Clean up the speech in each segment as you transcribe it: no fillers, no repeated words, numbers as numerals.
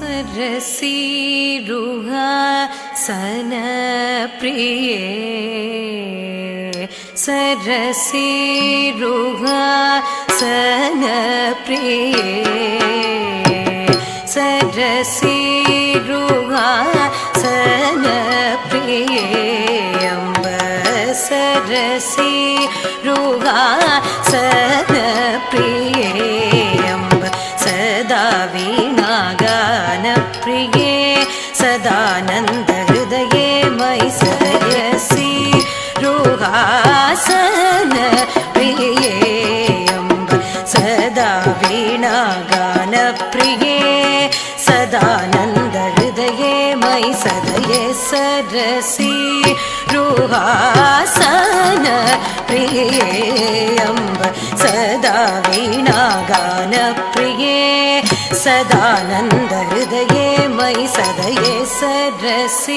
सरसीरुहासन प्रिये सरसीरुहासन प्रिये सरसीरुहासन प्रिये अम्ब सरसीरुहासन प्रिये अम्ब सदा वीणागान प्रिये सदानंद हृदये मयि सरसीरुहासन प्रिये अम्ब सदा वीणागान प्रिये सदानंद हृदये मयि सदये सरसीरुहासन प्रिये अम्ब सदा वीणागान प्रिये सदानंद हृदये मयि सदये सरसीरुहासन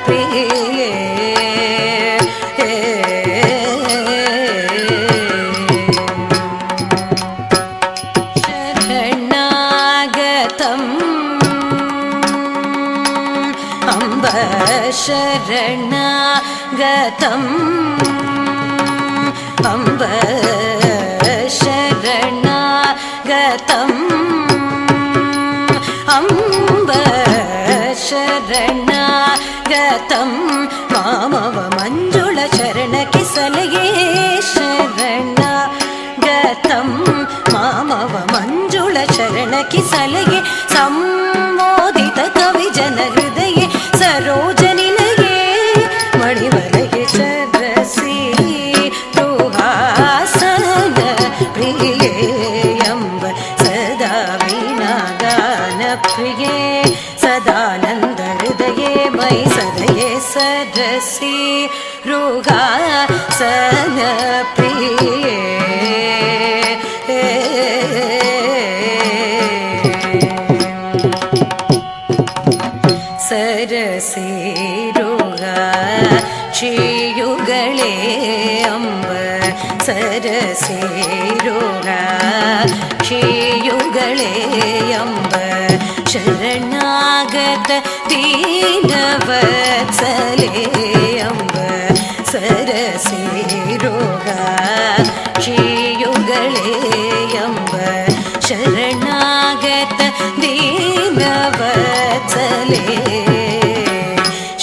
प्रिये अम्ब शरणागतम् अम्ब शरणागतम् अम्ब शरणागतम् मामव मंजुळ चरणकि सलये शरणागतम् मामव मंजुळ चरणकि सलये सम्मोदित कवि जन हृदये सरोजनिलये मणिवलये सरसीरुहासन प्रिये अम्ब सदा वीणागान प्रिये सदानंद हृदये मयि सदये सरसीरुहासन प्रिये सरसीरुहाचियुगळे अम्ब सरसीरुहाचियुगळे अम्ब शरणागत दीनवत्सले अम्ब सरसीरुहाचियुगळे अम्ब शरणागत दीनवत्सले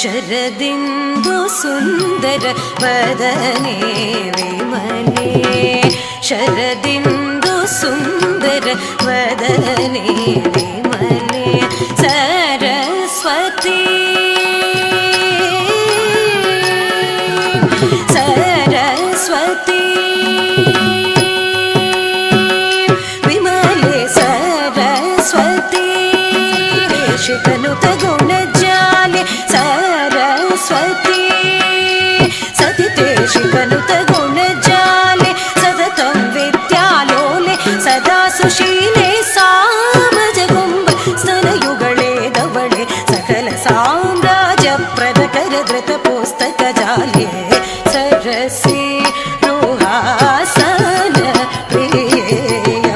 शरदिन्दु सुंदर वदने विमले शरदिन्दु सुंदर वदने विमले सरस्वती सरस्वती विमले सरस्वती शिखनुत गुणजाले सरस्वती सतिते शिखनुत गुणजाले सततं विद्यालोले सदा सुशीले सामजगुम्ब स्तनयुगळे धवळे सकल साम्राज्यप्रद करधृत पुस्तक जाले सरसीरुहासन प्रिये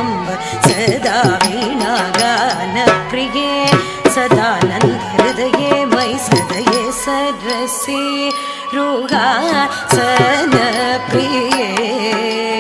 अम्ब सदा वीणागान प्रिये सदानंद हृदये मयि सदये सरसीरुहासन प्रिये